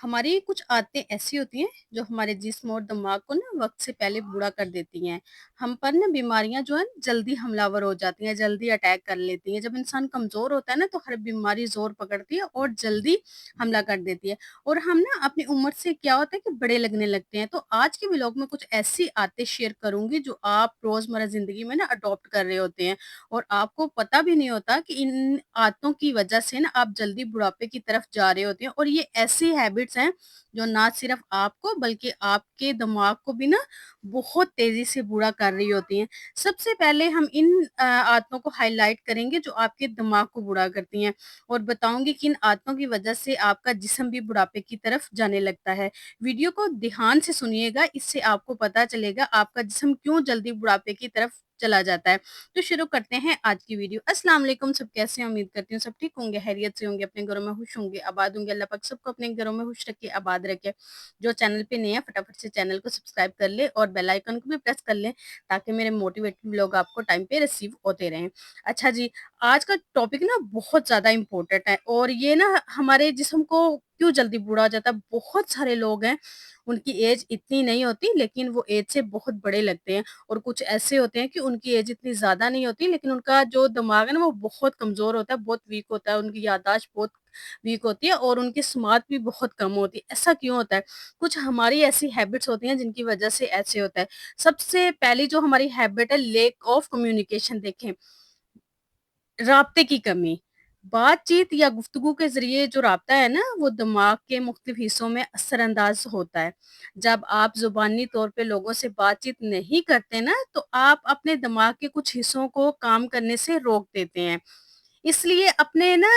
हमारी कुछ आदतें ऐसी होती हैं जो हमारे जिस्म और दिमाग को ना वक्त से पहले बूढ़ा कर देती हैं। हम पर ना बीमारियां जो है जल्दी हमलावर हो जाती हैं, जल्दी अटैक कर लेती हैं। जब इंसान कमजोर होता है ना तो हर बीमारी जोर पकड़ती है और जल्दी हमला कर देती है। और हम ना अपनी उम्र से क्या होता है कि बड़े लगने लगते हैं। तो आज के व्लॉग में कुछ ऐसी आदतें शेयर करूंगी जो आप रोजमर्रा जिंदगी में ना अडॉप्ट कर रहे होते हैं और आपको पता भी नहीं होता कि इन आदतों की वजह से ना आप जल्दी बुढ़ापे की तरफ जा रहे होते हैं। और ये ऐसी हैबिट्स हैं जो ना सिर्फ आपको बल्कि आपके दिमाग को भी ना बहुत तेजी से बूढ़ा कर रही होती हैं। सबसे पहले हम इन आदतों को हाईलाइट करेंगे जो आपके दिमाग को बूढ़ा करती हैं और बताऊंगी कि इन आदतों की वजह से आपका जिस्म भी बुढ़ापे की तरफ जाने लगता है। वीडियो को ध्यान से सुनिएगा, इससे आपको पता चलेगा आपका जिस्म क्यों जल्दी बुढ़ापे की तरफ चला जाता है। तो शुरू करते हैं आज की वीडियो। अस्सलाम वालेकुम, सब कैसे हैं? उम्मीद करती हूँ सब ठीक होंगे, खैरियत से होंगे, अपने घरों में खुश होंगे, आबाद होंगे। अल्लाह पाक सबको अपने घरों में खुश रखे, आबाद रखे। जो चैनल पे नए हैं फटाफट से चैनल को सब्सक्राइब कर ले और बेल आइकन को भी प्रेस कर लें ताकि मेरे मोटिवेटेड व्लॉग आपको टाइम पे रिसीव होते रहें। अच्छा जी, आज का टॉपिक ना बहुत ज़्यादा इम्पोर्टेंट है और ये ना हमारे जिस्म को क्यों जल्दी बूढ़ा हो जाता है। बहुत सारे लोग हैं, उनकी एज इतनी नहीं होती लेकिन वो एज से बहुत बड़े लगते हैं। और कुछ ऐसे होते हैं कि उनकी एज इतनी ज़्यादा नहीं होती लेकिन उनका जो दिमाग है ना वो बहुत कमज़ोर होता है, बहुत वीक होता है, उनकी याददाश्त बहुत वीक होती है और उनकी स्मार्ट भी बहुत कम होती है। ऐसा क्यों होता है? कुछ हमारी ऐसी हैबिट्स होती हैं जिनकी वजह से ऐसे होता है। सबसे पहली जो हमारी हैबिट है, लैक ऑफ कम्युनिकेशन। देखें, राब्ते की कमी। बातचीत या गुफ्तगू के ज़रिए जो राब्ता है ना, वो दिमाग के मुख्तलिफ हिस्सों में असरअंदाज होता है। जब आप ज़ुबानी तौर पे लोगों से बातचीत नहीं करते ना, तो आप अपने दिमाग के कुछ हिस्सों को काम करने से रोक देते हैं। इसलिए अपने ना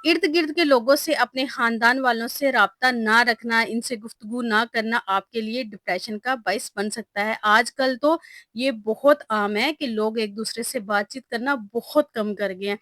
इर्द-गिर्द के लोगों से, अपने ख़ानदान वालों से राब्ता ना रखना, इनसे गुफ्तगू ना करना आपके लिए डिप्रेशन का बाइस बन सकता है। आजकल तो ये बहुत आम है कि लोग एक-दूसरे से बातचीत करना बहुत कम कर गए हैं।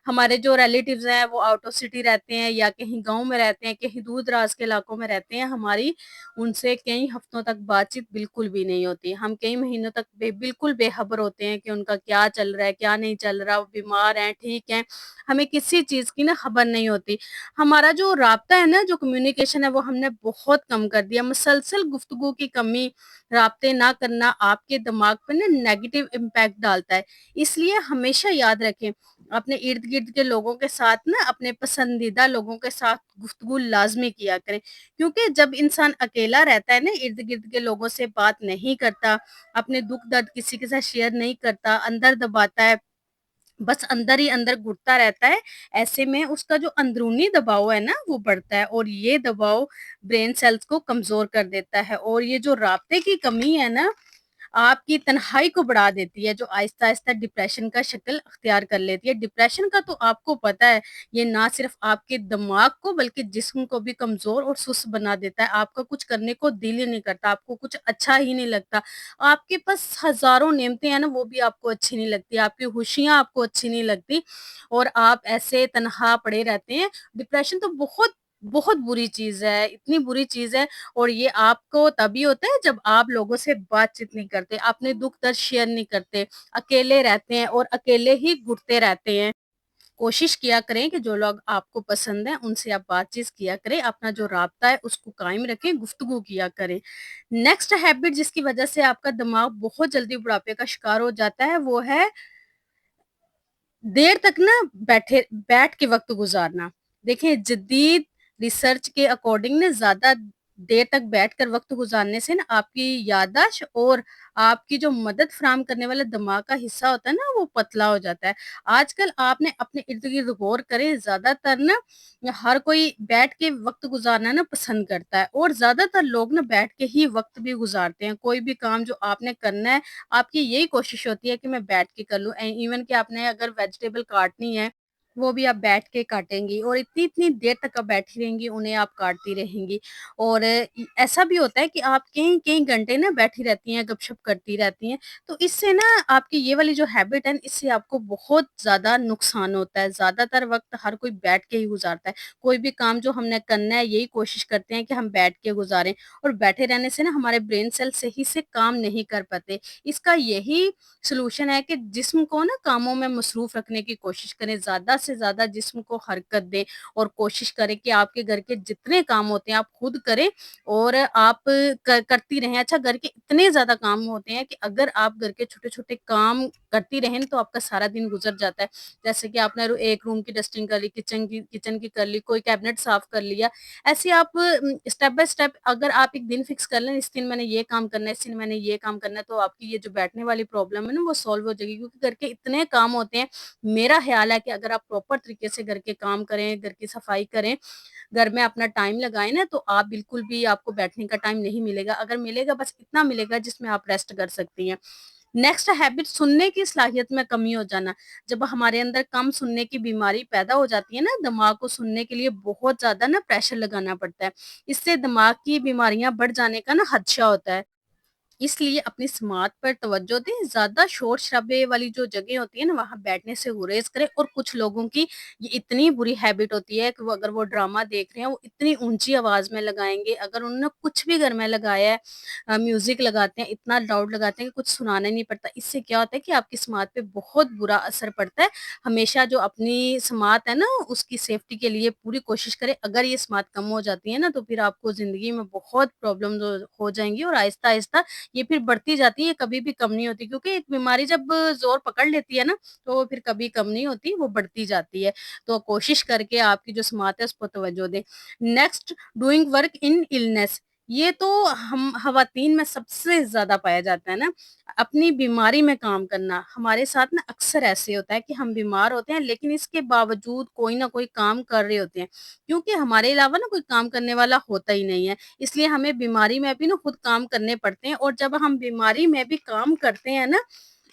हमारे जो रिलेटिव्स हैं वो आउट ऑफ सिटी रहते हैं या कहीं गाँव में रहते हैं, कहीं दूर-दराज़ के इलाकों में रहते हैं। हमारी उनसे कई हफ्तों तक बातचीत बिल्कुल भी नहीं होती। हम कई महीनों तक बिल्कुल बेखबर होते हैं कि उनका क्या चल रहा है, क्या नहीं चल रहा, वो बीमार हैं, ठीक हैं। हमें किसी चीज़ की ना खबर नहीं होती। हमारा जो राब्ता है ना, जो कम्युनिकेशन है, वो हमने बहुत कम कर दिया। मुसलसल गुफ्तगू की कमी, राब्ते ना करना आपके दिमाग पे ना नेगेटिव इम्पैक्ट डालता है। इसलिए हमेशा याद रखें, अपने इर्द-गिर्द के लोगों के साथ ना, अपने पसंदीदा लोगों के साथ गुफ्तगू लाज़मी किया करें। क्योंकि जब इंसान अकेला रहता है ना, इर्द-गिर्द के लोगों से बात नहीं करता, अपने दुःख-दर्द किसी के साथ शेयर नहीं करता, अंदर दबाता है, बस अंदर ही अंदर घुटता रहता है, ऐसे में उसका जो अंदरूनी दबाव है ना, वो बढ़ता है और ये दबाव ब्रेन सेल्स को कमज़ोर कर देता है। और ये जो राब्ते की कमी है ना, आपकी तन्हाई को बढ़ा देती है, जो आहिस्ता-आहिस्ता डिप्रेशन का शक्ल अख्तियार कर लेती है। डिप्रेशन का तो आपको पता है, ये ना सिर्फ़ आपके दिमाग को बल्कि जिस्म को भी कमज़ोर और सुस्त बना देता है। आपका कुछ करने को दिल ही नहीं करता, आपको कुछ अच्छा ही नहीं लगता। आपके पास हज़ारों नेमतें हैं ना, वो भी आपको अच्छी नहीं लगती, आपकी खुशियाँ आपको अच्छी नहीं लगती और आप ऐसे तन्हा पड़े रहते हैं। डिप्रेशन तो बहुत, बहुत बुरी चीज़ है, इतनी बुरी चीज़ है और ये आपको तभी होता है जब आप लोगों से बातचीत नहीं करते, अपने दुःख दर्द शेयर नहीं करते, अकेले रहते हैं और अकेले ही घुटते रहते हैं। कोशिश किया करें कि जो लोग आपको पसंद हैं, उनसे आप बातचीत किया करें, अपना जो राब्ता है उसको कायम रखें, गुफ्तगू किया करें। नेक्स्ट हैबिट जिसकी वजह से आपका दिमाग बहुत जल्दी बुढ़ापे का शिकार हो जाता है, वो है देर तक ना बैठ के वक़्त गुज़ारना। देखिए, जदीद रिसर्च के अकॉर्डिंग ना ज़्यादा देर तक बैठकर वक़्त गुज़ारने से ना आपकी याददाश्त और आपकी जो मदद फ़राहम करने वाला दिमाग का हिस्सा होता है ना, वो पतला हो जाता है। आजकल आपने अपने इर्द-गिर्द गौर करें, ज़्यादातर ना हर कोई बैठ के वक़्त गुज़ारना ना पसंद करता है और ज़्यादातर लोग ना बैठ के ही वक़्त भी गुज़ारते हैं। कोई भी काम जो आपने करना है, आपकी यही कोशिश होती है कि मैं बैठ के कर लूँ। इवन कि आपने अगर वेजिटेबल काटनी है, वो भी आप बैठ के काटेंगी और इतनी-इतनी देर तक आप बैठी रहेंगी, उन्हें आप काटती रहेंगी। और ऐसा भी होता है कि आप कई-कई घंटे ना बैठी रहती हैं, गपशप करती रहती हैं। तो इससे ना आपकी ये वाली जो हैबिट है, इससे आपको बहुत ज़्यादा नुकसान होता है। ज़्यादातर वक़्त हर कोई बैठ के ही गुज़ारता है। कोई भी काम जो हमने करना है, यही कोशिश करते हैं कि हम बैठ के गुज़ारें और बैठे रहने से ना हमारे ब्रेन सेल सही से काम नहीं कर पाते। इसका यही सॉल्यूशन है कि जिस्म को ना कामों में मसरूफ़ रखने की कोशिश करें, ज़्यादा से ज़्यादा जिस्म को हरकत दें और कोशिश करें कि आपके घर के जितने काम होते हैं आप खुद करें और आप करती रहें। अच्छा, घर के इतने ज़्यादा काम होते हैं कि अगर आप घर के छोटे-छोटे काम करती रहें तो आपका सारा दिन गुज़र जाता है। जैसे कि आपने एक रूम की डस्टिंग कर ली, किचन की कर ली, कोई कैबिनेट साफ कर लिया। ऐसे आप स्टेप बाय स्टेप अगर आप एक दिन फिक्स कर लें, इस दिन मैंने ये काम करना है, इस दिन मैंने ये काम करना है, तो आपकी ये जो बैठने वाली प्रॉब्लम है ना वो सॉल्व हो जाएगी, क्योंकि घर के इतने काम होते हैं। मेरा ख़्याल है कि अगर आप प्रॉपर तरीके से घर के काम करें, घर की सफाई करें, घर में अपना टाइम लगाएँ ना, तो आप बिल्कुल भी आपको बैठने का टाइम नहीं मिलेगा। अगर मिलेगा, बस इतना मिलेगा जिसमें आप रेस्ट कर सकती हैं। नेक्स्ट हैबिट, सुनने की सलाहियत में कमी हो जाना। जब हमारे अंदर कम सुनने की बीमारी पैदा हो जाती है ना, दिमाग को सुनने के लिए बहुत ज़्यादा ना प्रेशर लगाना पड़ता है। इससे दिमाग की बीमारियाँ बढ़ जाने का ना खदशा होता है। इसलिए अपनी समात पर तवज्जो दें, ज़्यादा शोर-शराबे वाली जो जगह होती है ना, वहाँ बैठने से गुरेज़ करें। और कुछ लोगों की ये इतनी बुरी हैबिट होती है कि वो अगर वो ड्रामा देख रहे हैं, वो इतनी ऊँची आवाज़ में लगाएँगे, अगर उन्होंने कुछ भी घर में लगाया है म्यूज़िक लगाते हैं, इतना लाउड लगाते हैं कि कुछ सुनाना ही नहीं पड़ता। इससे क्या होता है कि आपकी समात पे बहुत बुरा असर पड़ता है। हमेशा जो अपनी समात है ना, उसकी सेफ्टी के लिए पूरी कोशिश करें। अगर ये समात कम हो जाती है ना, तो फिर आपको ज़िंदगी में बहुत प्रॉब्लम्स हो जाएँगी और आहिस्ता-आहिस्ता ये फिर बढ़ती जाती है, कभी भी कम नहीं होती, क्योंकि एक बीमारी जब ज़ोर पकड़ लेती है ना, तो वो फिर कभी कम नहीं होती, वो बढ़ती जाती है। तो कोशिश करके आपकी जो समात है उस पर तवज्जो दें। Next, doing work in illness, ये तो हम ख़वातीन में सबसे ज़्यादा पाया जाता है ना, अपनी बीमारी में काम करना। हमारे साथ ना अक्सर ऐसे होता है कि हम बीमार होते हैं, लेकिन इसके बावजूद कोई ना कोई काम कर रहे होते हैं, क्योंकि हमारे अलावा ना कोई काम करने वाला होता ही नहीं है। इसलिए हमें बीमारी में भी ना खुद काम करने पड़ते हैं, और जब हम बीमारी में भी काम करते हैं ना,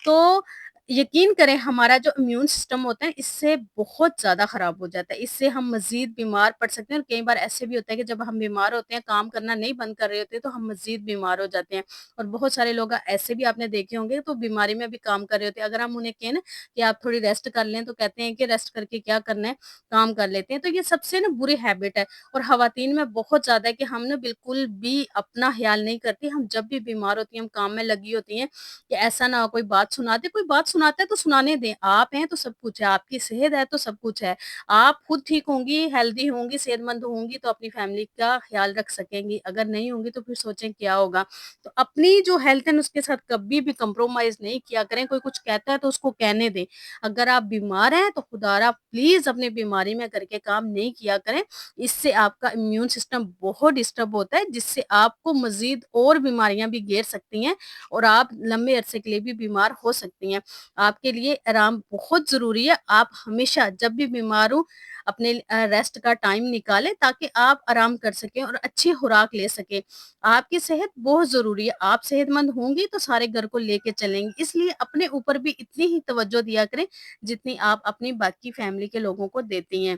तो यकीन करें हमारा जो इम्यून सिस्टम होता है इससे बहुत ज़्यादा खराब हो जाता है। इससे हम मज़ीद बीमार पड़ सकते हैं, और कई बार ऐसे भी होता है कि जब हम बीमार होते हैं, काम करना नहीं बंद कर रहे होते, तो हम मज़ीद बीमार हो जाते हैं। और बहुत सारे लोग ऐसे भी आपने देखे होंगे, तो बीमारी में भी काम कर रहे होते हैं। अगर हम उन्हें कहें ना कि आप थोड़ी रेस्ट कर लें, तो कहते हैं कि रेस्ट करके क्या करना है, काम कर लेते हैं। तो ये सबसे ना बुरी हैबिट है, और ख़वातीन में बहुत ज़्यादा है कि हम ना बिल्कुल भी अपना ख़्याल नहीं करती। हम जब भी बीमार होती हैं, हम काम में लगी होती हैं, कि ऐसा ना हो कोई बात सुना दे, कोई बात सुनाता है तो सुनाने दें। आप हैं तो सब कुछ है, आपकी सेहत है तो सब कुछ है। आप खुद ठीक होंगी, हेल्दी होंगी, सेहतमंद होंगी, तो अपनी फैमिली का ख़्याल रख सकेंगी। अगर नहीं होंगी तो फिर सोचें क्या होगा। तो अपनी जो हेल्थ है ना उसके साथ कभी भी कंप्रोमाइज़ नहीं किया करें। कोई कुछ कहता है तो उसको कहने दें। अगर आप बीमार हैं तो खुदारा प्लीज़ अपनी बीमारी में करके काम नहीं किया करें। इससे आपका इम्यून सिस्टम बहुत डिस्टर्ब होता है, जिससे आपको मज़ीद और बीमारियाँ भी घेर सकती हैं, और आप लंबे अरसे के लिए भी बीमार हो सकती हैं। आपके लिए आराम बहुत ज़रूरी है। आप हमेशा जब भी बीमार हो अपने रेस्ट का टाइम निकालें, ताकि आप आराम कर सकें और अच्छी खुराक ले सकें। आपकी सेहत बहुत ज़रूरी है। आप सेहतमंद होंगी तो सारे घर को लेके चलेंगी। इसलिए अपने ऊपर भी इतनी ही तवज्जो दिया करें जितनी आप अपनी बाकी फैमिली के लोगों को देती हैं।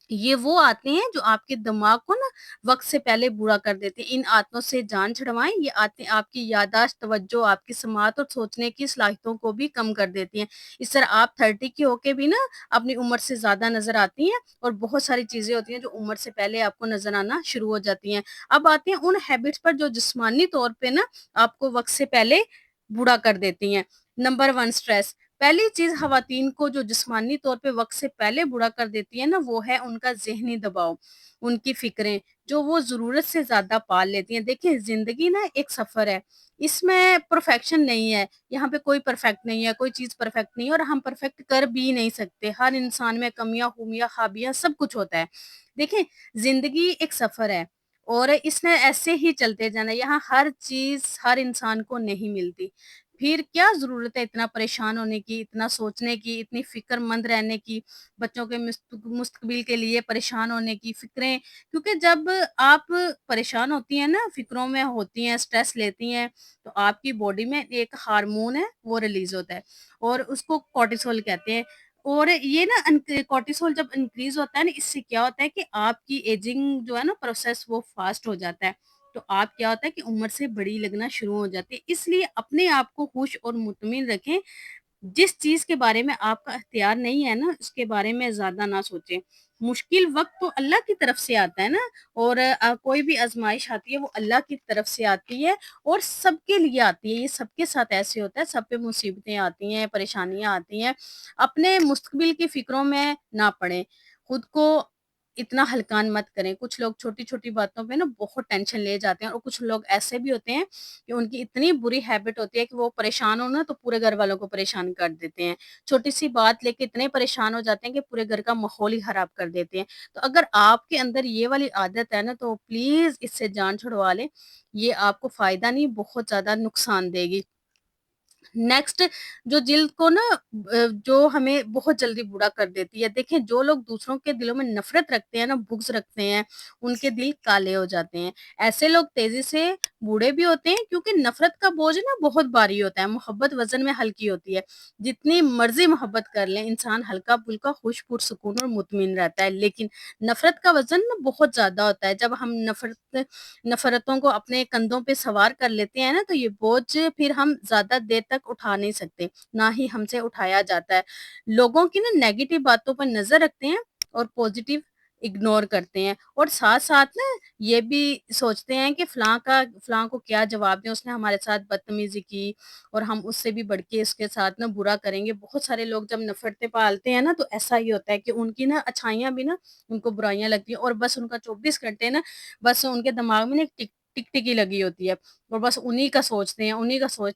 ये वो आते हैं जो आपके दिमाग को ना वक़्त से पहले बूढ़ा कर देते हैं। इन आदतों से जान छुड़वाएँ, ये आदतें आपकी याददाश्त, तवज्जो, आपकी समात और सोचने की सलाहियतों को भी कम कर देती हैं। इस तरह आप 30 की होके भी ना अपनी उम्र से ज़्यादा नज़र आती हैं, और बहुत सारी चीज़ें होती हैं जो उम्र से पहले आपको नज़र आना शुरू हो जाती हैं। अब आते हैं उन हैबिट्स पर जो जिस्मानी तौर पे ना आपको वक़्त से पहले बूढ़ा कर देती हैं। Number 1, stress. पहली चीज़ ख़वातीन को जो जिस्मानी तौर पे वक़्त से पहले बूढ़ा कर देती है ना, वो है उनका ज़हनी दबाव, उनकी फ़िक्रें, जो वो ज़रूरत से ज़्यादा पाल लेती हैं। देखिए, ज़िंदगी ना एक सफ़र है, इसमें परफ़ेक्शन नहीं है, यहाँ पे कोई परफ़ेक्ट नहीं है, कोई चीज़ परफ़ेक्ट नहीं है, और हम परफ़ेक्ट कर भी नहीं सकते। हर इंसान में कमियाँ, खूबियाँ, ख़ाबियाँ सब कुछ होता है। देखिए, ज़िंदगी एक सफ़र है, और इसने ऐसे ही चलते जाना है, यहाँ हर चीज़ हर इंसान को नहीं मिलती। फिर क्या ज़रूरत है इतना परेशान होने की, इतना सोचने की, इतनी फ़िक्रमंद रहने की, बच्चों के मुस्तकबिल के लिए परेशान होने की फ़िक्रें, क्योंकि जब आप परेशान होती हैं ना, फ़िक्रों में होती हैं, स्ट्रेस लेती हैं, तो आपकी बॉडी में एक हार्मोन है, वो रिलीज़ होता है, और उसको कॉर्टिसोल कहते हैं। और ये ना कॉर्टिसोल जब इंक्रीज़ होता है ना, इससे क्या होता है कि आपकी एजिंग जो है ना प्रोसेस, वो फ़ास्ट हो जाता है। तो आप क्या होता है कि उम्र से बड़ी लगना शुरू हो जाती है। इसलिए अपने आप को खुश और मुतमिन रखें। जिस चीज़ के बारे में आपका इख्तियार नहीं है ना, उसके बारे में ज़्यादा ना सोचें। मुश्किल वक़्त तो अल्लाह की तरफ से आता है ना, और कोई भी आज़माइश आती है वो अल्लाह की तरफ से आती है और सबके लिए आती है। ये सबके साथ ऐसे होता है, सब पे मुसीबतें आती हैं, परेशानियाँ आती हैं। अपने मुस्तकबिल की फ़िक्रों में ना पड़ें, खुद को इतना हल्कान मत करें। कुछ लोग छोटी-छोटी बातों पे ना बहुत टेंशन ले जाते हैं, और कुछ लोग ऐसे भी होते हैं कि उनकी इतनी बुरी हैबिट होती है कि वो परेशान हो ना तो पूरे घर वालों को परेशान कर देते हैं। छोटी-सी बात लेके इतने परेशान हो जाते हैं कि पूरे घर का माहौल ही खराब कर देते हैं। तो अगर आपके अंदर ये वाली आदत है ना, तो प्लीज़ इससे जान छुड़वा लें। ये आपको फ़ायदा नहीं, बहुत ज़्यादा नुकसान देगी। नेक्स्ट, जो जिल्द को ना जो हमें बहुत जल्दी बूढ़ा कर देती है। देखें, जो लोग दूसरों के दिलों में नफ़रत रखते हैं ना, बुग़्ज़ रखते हैं, उनके दिल काले हो जाते हैं। ऐसे लोग तेज़ी से बूढ़े भी होते हैं, क्योंकि नफ़रत का बोझ ना बहुत भारी होता है, मोहब्बत वज़न में हल्की होती है। जितनी मर्ज़ी मोहब्बत कर लें, इंसान हल्का-फुल्का, खुश, पुरसुकून और मुतमिन रहता है। लेकिन नफ़रत का वज़न ना बहुत ज़्यादा होता है। जब हम नफ़रतों को अपने कंधों पे सवार कर लेते हैं ना, तो ये बोझ फिर हम ज़्यादा देर तक उठा नहीं सकते, ना ही हमसे उठाया जाता है। लोगों की ना नेगेटिव बातों पर नज़र रखते हैं और पॉज़िटिव इग्नोर करते हैं, और साथ-साथ ना ये भी सोचते हैं कि फ़लाँ को क्या जवाब दें, उसने हमारे साथ बदतमीज़ी की और हम उससे भी बढ़ के इसके साथ ना बुरा करेंगे। बहुत सारे लोग जब नफ़रतें पालते हैं ना, तो ऐसा ही होता है कि उनकी ना अच्छाइयाँ भी ना उनको बुराइयाँ लगती हैं, और बस उनका 24 घंटे ना बस उनके दिमाग में ना एक टिकटिकी लगी होती है, और बस उन्हीं का सोचते हैं,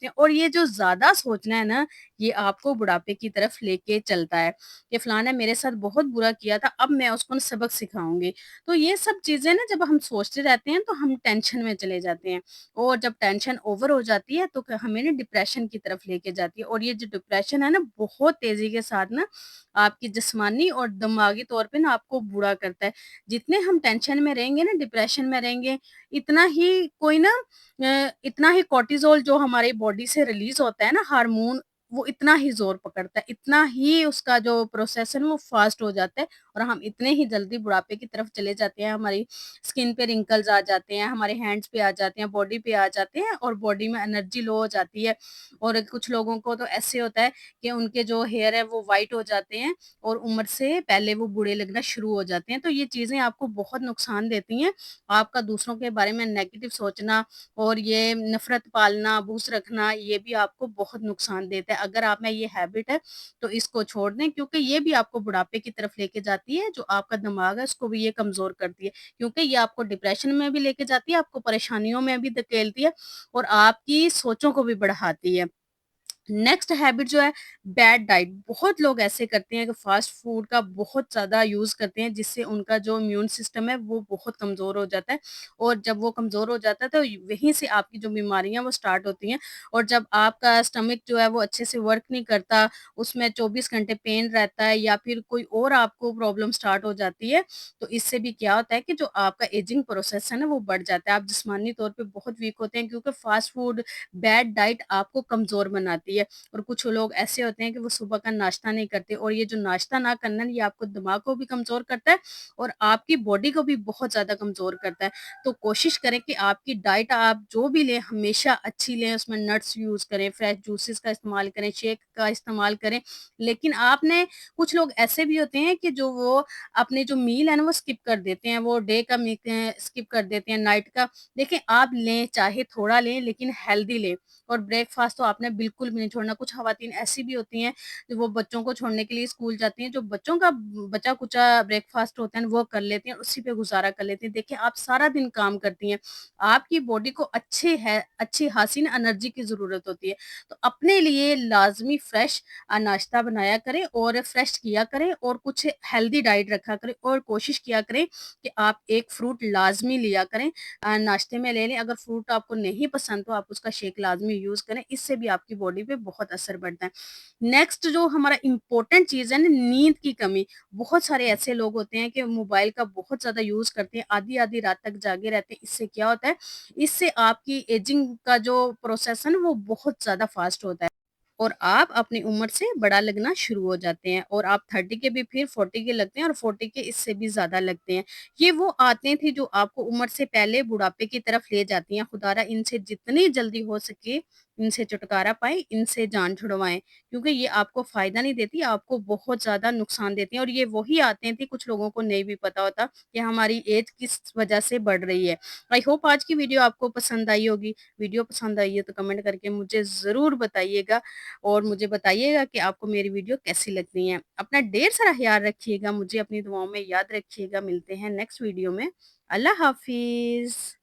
और ये जो ज़्यादा सोचना है ना, ये आपको बुढ़ापे की तरफ लेके चलता है, कि फलाना ने मेरे साथ बहुत बुरा किया था, अब मैं उसको ना सबक सिखाऊँगी। तो ये सब चीज़ें ना जब हम सोचते रहते हैं, तो हम टेंशन में चले जाते हैं, और जब टेंशन ओवर हो जाती है, तो क हमें ना डिप्रेशन की तरफ लेके जाती है, और ये जो डिप्रेशन है ना, बहुत तेज़ी के साथ ना आपकी जिस्मानी और दिमागी तौर पे ना आपको बूढ़ा करता है। जितने हम टेंशन में रहेंगे ना, डिप्रेशन में रहेंगे, इतना ही कोई ना इतना ही कॉर्टिसोल जो हमारी बॉडी से रिलीज़ होता है ना हार्मोन, वो इतना ही ज़ोर पकड़ता है, इतना ही उसका जो प्रोसेस है ना वो फ़ास्ट हो जाता है, और हम इतने ही जल्दी बुढ़ापे की तरफ चले जाते हैं। हमारी स्किन पे रिंकल्स आ जाते हैं, हमारे हैंड्स पे आ जाते हैं, बॉडी पे आ जाते हैं, और बॉडी में एनर्जी लो हो जाती है। और कुछ लोगों को तो ऐसे होता है कि उनके जो हेयर है वो व्हाइट हो जाते हैं, और उम्र से पहले वो बूढ़े लगना शुरू हो जाते हैं। तो ये चीज़ें आपको बहुत नुकसान देती हैं। आपका दूसरों के बारे में नेगेटिव सोचना और ये नफ़रत पालना, बुग़्ज़ रखना, ये भी आपको बहुत नुकसान देता है। अगर आप में ये हैबिट है, तो इसको छोड़ दें, क्योंकि ये भी आपको बुढ़ापे की तरफ लेके जाती है। जो आपका दिमाग है, उसको भी ये कमज़ोर करती है, क्योंकि ये आपको डिप्रेशन में भी लेके जाती है, आपको परेशानियों में भी धकेलती है, और आपकी सोचों को भी बढ़ाती है। नेक्स्ट हैबिट जो है, बैड डाइट। बहुत लोग ऐसे करते हैं कि फास्ट फूड का बहुत ज़्यादा यूज़ करते हैं, जिससे उनका जो इम्यून सिस्टम है वो बहुत कमज़ोर हो जाता है, और जब वो कमज़ोर हो जाता है तो वहीं से आपकी जो बीमारियां वो स्टार्ट होती हैं। और जब आपका स्टमक जो है वो अच्छे से वर्क नहीं करता, उसमें 24 घंटे पेन रहता है, या फिर कोई और आपको प्रॉब्लम स्टार्ट हो जाती है, तो इससे भी क्या होता है कि जो आपका एजिंग प्रोसेस है ना वो बढ़ जाता है। आप जिस्मानी तौर पे बहुत वीक होते हैं, क्योंकि फास्ट फूड, बैड डाइट आपको कमज़ोर बनाती है। और कुछ लोग ऐसे होते हैं कि वो सुबह का नाश्ता नहीं करते, और ये जो नाश्ता ना करना, ये आपको दिमाग को भी कमज़ोर करता है, और आपकी बॉडी को भी बहुत ज़्यादा कमज़ोर करता है। तो कोशिश करें कि आपकी डाइट आप जो भी लें, हमेशा अच्छी लें, उसमें नट्स यूज़ करें, फ्रेश जूसेस का इस्तेमाल करें, शेक का इस्तेमाल करें। लेकिन आपने कुछ लोग ऐसे भी होते हैं कि जो वो अपने जो मील है ना, वो स्किप कर देते हैं, वो डे का स्किप कर देते हैं, नाइट का। देखिए, आप लें, चाहे थोड़ा लें, लेकिन हेल्दी लें। और ब्रेकफ़ास्ट तो आपने बिल्कुल भी नहीं छोड़ना। कुछ ख़वातीन ऐसी भी होती हैं, जो वो बच्चों को छोड़ने के लिए स्कूल जाती हैं, जो बच्चों का बचा-कुचा ब्रेकफ़ास्ट होता है ना, वो कर लेती हैं, उसी पे गुज़ारा कर लेती हैं। देखिए, आप सारा दिन काम करती हैं, आपकी बॉडी को अच्छी खासी ना एनर्जी की ज़रूरत होती है। तो अपने लिए लाज़मी फ्रेश नाश्ता बनाया करें, और फ्रेश किया करें, और कुछ हेल्दी डाइट रखा करें, और कोशिश किया करें कि आप एक फ्रूट लाज़मी लिया करें। नाश्ते में ले लें। अगर फ्रूट आपको नहीं पसंद, तो आप उसका शेक लाज़मी यूज़ करें, इससे भी आपकी बॉडी पे बहुत असर पड़ता है। नेक्स्ट, जो हमारा इम्पोर्टेंट चीज़ है ना, नींद की कमी। बहुत सारे ऐसे लोग होते हैं कि मोबाइल का बहुत ज़्यादा यूज़ करते हैं, आधी-आधी रात तक जागे रहते हैं। इससे क्या होता है, इससे आपकी एजिंग का जो प्रोसेस है ना, वो बहुत ज़्यादा फ़ास्ट होता है, और आप अपनी उम्र से बड़ा लगना शुरू हो जाते हैं, और आप 30 के भी फिर 40 के लगते हैं, और 40 के इससे भी ज़्यादा लगते हैं। ये वो आदतें थी जो आपको उम्र से पहले बुढ़ापे की तरफ ले जाती हैं। खुदारा इनसे जितनी जल्दी हो सके ان سے چھٹکارا پائیں، ان سے جان چھڑوائیں، کیونکہ یہ آپ کو فائدہ نہیں دیتی، آپ کو بہت زیادہ نقصان دیتی ہیں، اور یہ وہی آتے تھے کچھ لوگوں کو نہیں بھی پتا ہوتا کہ ہماری ایج کس وجہ سے بڑھ رہی ہے۔ آئی ہوپ آج کی ویڈیو آپ کو پسند آئی ہوگی۔ ویڈیو پسند آئی ہے تو کمنٹ کر کے مجھے ضرور بتائیے گا، اور مجھے بتائیے گا کہ آپ کو میری ویڈیو کیسی لگتی ہیں۔ اپنا ڈھیر سارا خیال رکھیے گا، مجھے اپنی دعاؤں میں یاد رکھیے گا۔ ملتے ہیں نیکسٹ ویڈیو میں۔ اللہ حافظ۔